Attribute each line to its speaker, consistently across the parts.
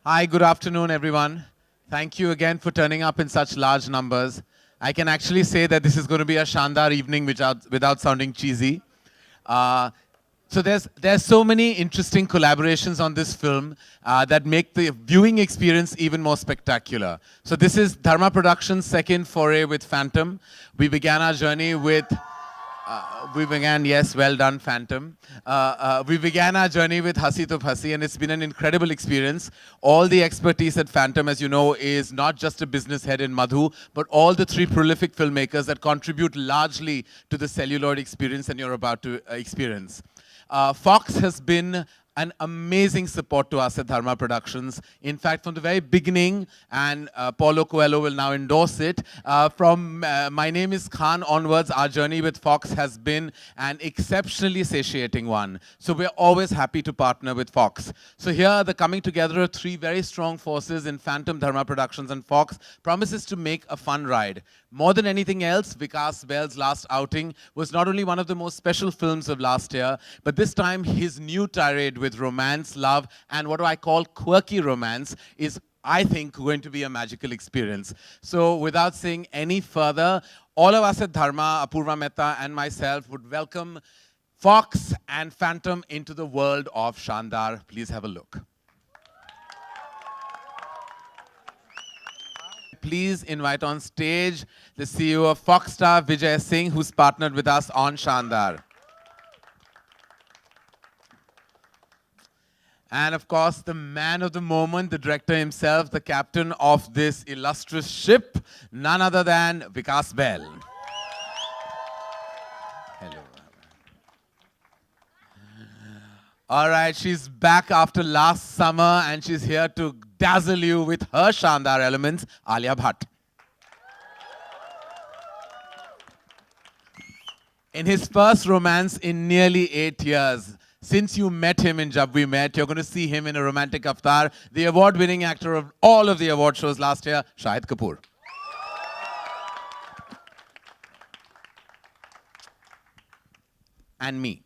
Speaker 1: Hi, good afternoon, everyone. Thank you again for turning up in such large numbers. I can actually say that this is going to be a Shandar evening without sounding cheesy. Uh, so there's so many interesting collaborations on this film that make the viewing experience even more spectacular. So this is Dharma Productions' second foray with Phantom. We began our journey with yes, well done, Phantom. We began our journey with Hasi to Phasi, and it's been an incredible experience. All the expertise at Phantom, as you know, is not just a business head in Madhu, but all the three prolific filmmakers that contribute largely to the celluloid experience and you're about to experience. Fox has been an amazing support to us at Dharma Productions. In fact, from the very beginning, and Paulo Coelho will now endorse it, from My Name is Khan onwards, our journey with Fox has been an exceptionally satiating one. So we're always happy to partner with Fox. So here, the coming together of three very strong forces in Phantom, Dharma Productions, and Fox promises to make a fun ride. More than anything else, Vikas Bell's last outing was not only one of the most special films of last year, but this time his new tirade with romance, love, and what do I call quirky romance is, I think, going to be a magical experience. So without saying any further, all of us at Dharma, Apurva Mehta and myself would welcome Fox and Phantom into the world of Shandar. Please have a look. Please invite on stage the CEO of Foxstar, Vijay Singh, who's partnered with us on Shandar. And of course, the man of the moment, the director himself, the captain of this illustrious ship, none other than Vikas Bell. Hello. All right, she's back after last summer and she's here to dazzle you with her Shandar elements, Alia Bhatt. In his first romance in nearly 8 years, since you met him in Jab We Met, you're going to see him in a romantic avatar, the award-winning actor of all of the award shows last year, Shahid Kapoor. And me.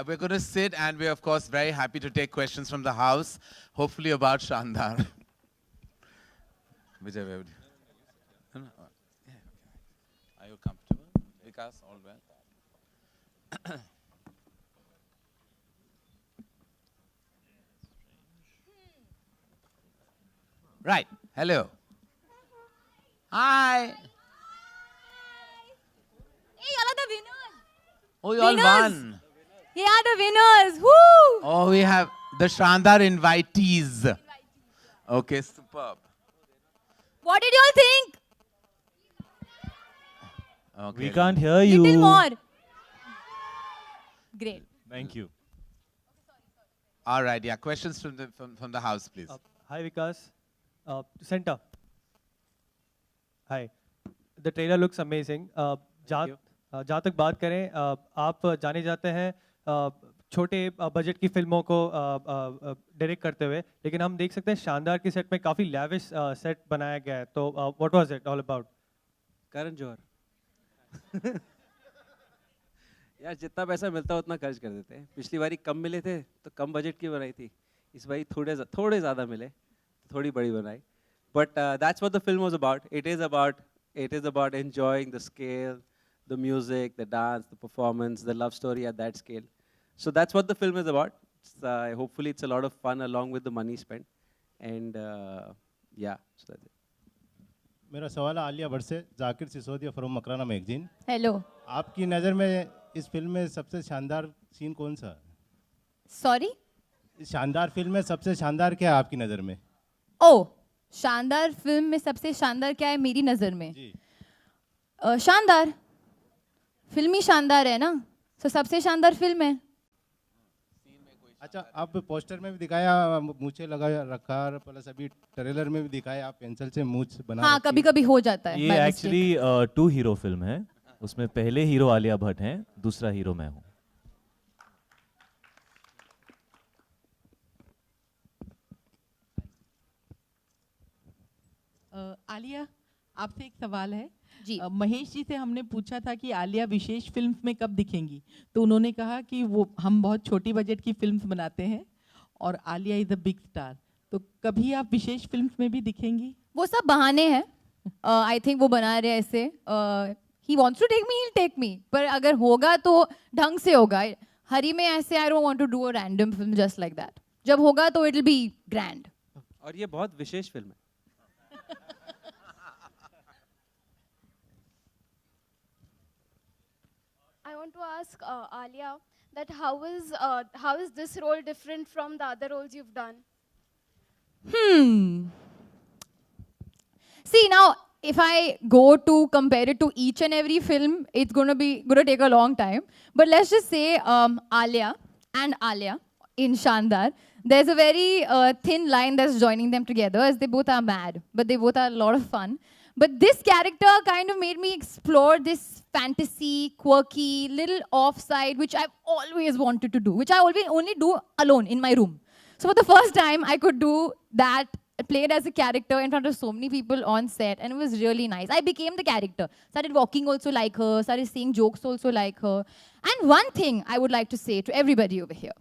Speaker 1: We're going to sit and we're, of course, very happy to take questions from the house, hopefully about Shandar. Vijay, where would you? Are you comfortable? Vikas, all well? Right. Hello. Hi.
Speaker 2: Hey, y'all are the winners.
Speaker 1: Oh, you all
Speaker 2: Winners.
Speaker 1: won.
Speaker 2: Yeah, the winners. Woo!
Speaker 1: Oh, we have the Shandar invitees. Okay, superb.
Speaker 2: What did y'all think?
Speaker 1: Okay.
Speaker 3: We can't hear you.
Speaker 2: Little more. Great.
Speaker 3: Thank you.
Speaker 1: All right. Yeah. Questions from the house, please.
Speaker 3: Hi, Vikas. Center. Hi. The trailer looks amazing. जहाँ तक बात करें, आप जाने जाते हैं छोटे budget की फिल्मों को डायरेक्ट करते हुए, लेकिन हम देख सकते हैं शानदार की सेट में काफ़ी लैविश सेट बनाया गया है. तो what was it all about?
Speaker 4: Karan Johar. यार जितना पैसा मिलता है उतना खर्च कर देते हैं. पिछली बारी कम मिले थे तो कम बजट की बनाई थी. इस बारी थोड़े ज़्यादा मिले तो थोड़ी बड़ी बनाई. But that's what the film was about. It is about enjoying the scale, the music, the dance, the performance, the love story at that scale. So that's what the film is about. Hopefully it's a lot of fun along with the money spent. And yeah, so that's it.
Speaker 5: मेरा सवाल है आलिया भट्ट से. Zakir Sisodia from Makrana magazine.
Speaker 2: Hello.
Speaker 5: आपकी नज़र में इस film में सबसे शानदार सीन कौन सा है?
Speaker 2: Sorry?
Speaker 5: इस शानदार फिल्म में सबसे शानदार क्या है आपकी नज़र में?
Speaker 2: Oh, शानदार फिल्म में सबसे शानदार क्या है मेरी नज़र में? शानदार. फिल्म ही शानदार है ना? तो सबसे शानदार फिल्म है.
Speaker 5: अच्छा, आप पोस्टर में भी दिखाया मूछें लगा रखा, प्लस अभी ट्रेलर में भी दिखाया आप पेंसिल से मूछ बना.
Speaker 2: हाँ, कभी-कभी हो जाता है.
Speaker 3: ये एक्चुअली 2 हीरो फिल्म है. उसमें पहले हीरो आलिया भट्ट हैं, दूसरा हीरो मैं हूँ.
Speaker 6: आलिया, आपसे एक सवाल है
Speaker 2: जी.
Speaker 6: महेश जी से हमने पूछा था कि आलिया विशेष फिल्म्स में कब दिखेंगी, तो उन्होंने कहा कि वो हम बहुत छोटी बजट की फिल्म्स बनाते हैं और Alia is a big star, तो कभी आप विशेष फिल्म्स में भी दिखेंगी?
Speaker 2: वो सब बहाने हैं. आई थिंक वो बना रहे हैं ऐसे. He wants to take me, he take me, पर अगर होगा तो ढंग से होगा. हरी में ऐसे I don't want to do a random film just like that. जब होगा तो इट विल बी ग्रैंड.
Speaker 4: और ये बहुत विशेष फिल्म है.
Speaker 7: I want to ask Alia that how is this role different from the other roles you've done?
Speaker 2: See, now if I go to compare it to each and every film, it's gonna take a long time. But let's just say Alia and Alia in Shandar, there's a very thin line that's joining them together, as they both are mad, but they both are a lot of fun. But this character kind of made me explore this fantasy, quirky, little offside, which I've always wanted to do, which I always only do alone in my room. So for the first time, I could do that, played as a character in front of so many people on set, and it was really nice. I became the character. Started walking also like her, started saying jokes also like her. And one thing I would like to say to everybody over here,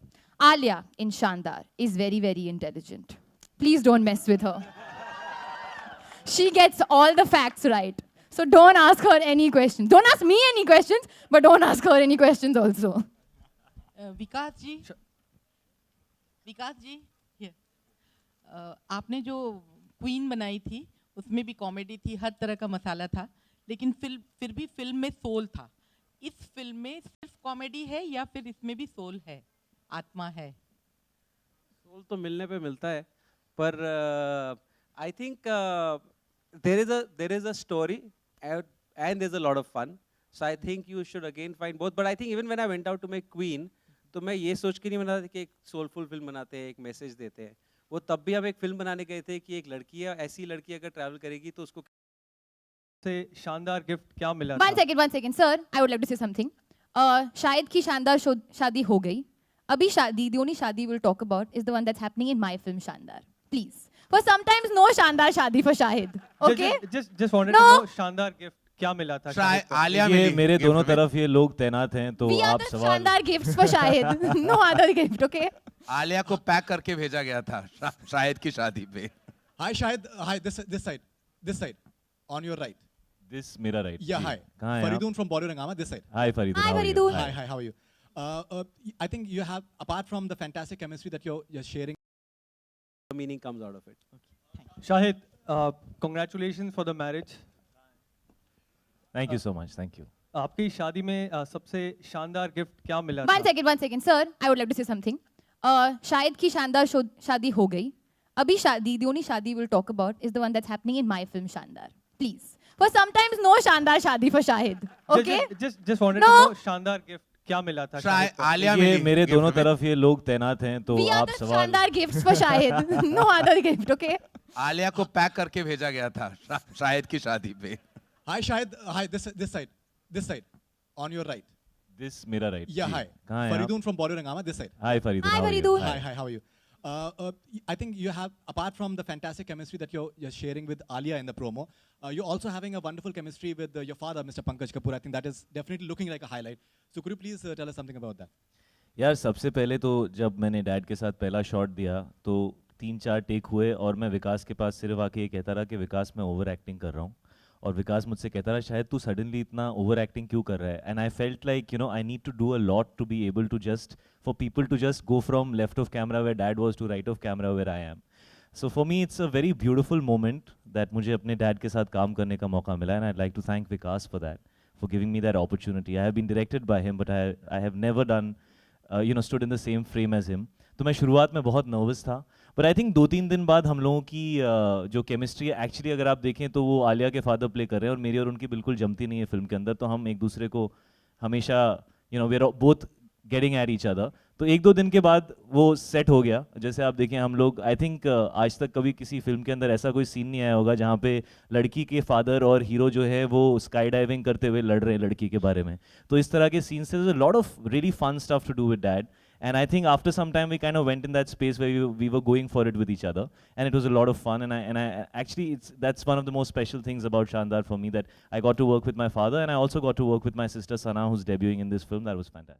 Speaker 2: Alia in Shandar is very, very intelligent. Please don't mess with her. She gets all the facts right. So don't ask her any questions. Don't ask me any questions, but don't ask her any questions also.
Speaker 6: Vikas ji, here. आपने जो queen बनाई थी उसमें भी comedy थी, हर तरह का मसाला था, लेकिन फिर भी फिल्म में सोल था. इस फिल्म में सिर्फ कॉमेडी है या फिर इसमें भी सोल है, आत्मा है?
Speaker 4: सोल तो मिलने पे मिलता है, पर I think there is a story and there's a lot of fun. So I think you should again find both. But I think even when I went out to make Queen, तो मैं ये सोच के नहीं बना था कि एक सोलफुल फिल्म बनाते हैं, एक मैसेज देते हैं. वो तब भी हम एक फिल्म बनाने गए थे कि एक लड़की है, ऐसी लड़की अगर ट्रैवल करेगी तो उसको
Speaker 3: से शानदार गिफ्ट क्या मिला
Speaker 2: One second, sir. I would like to say something. Shahid की शानदार शादी हो गई. अभी शादी, the only शादी we'll talk about is the one that's happening in my film Shandar. Please. For sometimes no शानदार शादी for Shahid. Okay?
Speaker 3: just wanted
Speaker 2: No.
Speaker 3: to know शानदार गिफ्ट क्या मिला था शाहिद को?
Speaker 1: आलिया
Speaker 8: ये
Speaker 1: मिली
Speaker 8: मेरे
Speaker 1: gift
Speaker 8: दोनों
Speaker 1: में.
Speaker 8: तरफ ये लोग तैनात हैं तो
Speaker 2: We are
Speaker 8: आप
Speaker 2: the
Speaker 8: सवाल
Speaker 2: शानदार gifts for Shahid. No other gift, okay?
Speaker 1: Alia को पैक करके भेजा गया था शाहिद की शादी पे.
Speaker 9: Hi Shahid, hi, this side, on your right.
Speaker 8: This मेरा राइट
Speaker 9: Yeah, hi.
Speaker 8: कहाँ है
Speaker 9: Faridun from Bollywood Rangama, this side.
Speaker 8: Hi Faridoon
Speaker 2: Hi,
Speaker 8: how are you?
Speaker 2: Faridun.
Speaker 9: Hi, how are you? I think you have, apart from the fantastic chemistry that you're sharing.
Speaker 4: meaning comes out of it.
Speaker 3: Shahid, congratulations for the marriage.
Speaker 8: Thank you so much thank you
Speaker 3: आपकी शादी में सबसे शानदार gift क्या मिला
Speaker 2: One second, sir. I would like to say something. Shahid की शानदार शादी हो गई. अभी शादी, the only शादी we'll talk about is the one that's happening in my film Shandar. Please. For sometimes no शानदार शादी for Shahid. Okay?
Speaker 3: just wanted
Speaker 2: No.
Speaker 3: to know शानदार गिफ्ट क्या मिला था शाहिद को?
Speaker 1: आलिया
Speaker 8: ये
Speaker 1: मिली
Speaker 8: मेरे
Speaker 1: gift
Speaker 8: दोनों
Speaker 1: में.
Speaker 8: तरफ ये लोग तैनात हैं तो
Speaker 2: We are
Speaker 8: आप
Speaker 2: the
Speaker 8: सवाल
Speaker 2: शानदार gifts for Shahid. No other gift, okay?
Speaker 1: Alia को पैक करके भेजा गया था शाहिद की शादी पे.
Speaker 9: Hi Shahid, hi, this side, on your right.
Speaker 8: This मेरा राइट
Speaker 9: Yeah, hi.
Speaker 8: कहाँ है आप?
Speaker 9: Faridun from Bollywood Rangama, this side.
Speaker 8: Hi Faridoon
Speaker 2: Hi,
Speaker 8: how are you?
Speaker 2: Faridun.
Speaker 9: Hi, how are you? I think you have, apart from the fantastic chemistry that you're sharing with Alia in the promo, you're also having a wonderful chemistry with your father, Mr. Pankaj Kapoor. I think that is definitely looking like a highlight. So could you please tell us something about that?
Speaker 8: यार सबसे पहले तो जब मैंने dad के साथ पहला shot दिया तो 3-4 टेक हुए और मैं विकास के पास सिर्फ आके ये कहता रहा कि विकास मैं ओवर एक्टिंग कर रहा हूँ और विकास मुझसे कहता रहा शायद तू सडनली इतना ओवर एक्टिंग क्यों कर रहा है and I felt like you know I need to do a lot to be able to just for people to just go from left of camera where dad was to right of camera where I am so for me it's a very beautiful moment that मुझे अपने dad के साथ काम करने का मौका मिला and I like to thank Vikas for that for giving me that opportunity I have been directed by him but I have never done stood in the same frame as him. तो मैं शुरुआत में बहुत नर्वस था but I think 2-3 दिन बाद हम लोगों की जो केमिस्ट्री है एक्चुअली अगर आप देखें तो वो आलिया के फादर प्ले कर रहे हैं और मेरी और उनकी बिल्कुल जमती नहीं है फिल्म के अंदर तो हम एक दूसरे को हमेशा we are both getting at each other तो 1-2 दिन के बाद वो सेट हो गया जैसे आप देखें हम लोग आई थिंक आज तक कभी किसी फिल्म के अंदर ऐसा कोई सीन नहीं आया होगा जहाँ पे लड़की के फादर और हीरो जो है वो स्काई डाइविंग करते हुए लड़ रहे हैं लड़की के बारे में तो इस तरह के सीन से lot of really fun stuff to do with dad and I think after some time we kind of went in that space where we were going for it with each other and it was a lot of fun and I actually that's one of the most special things about Shandar for me that I got to work with my father and I also got to work with my sister Sana who's debuting in this film. That was fantastic.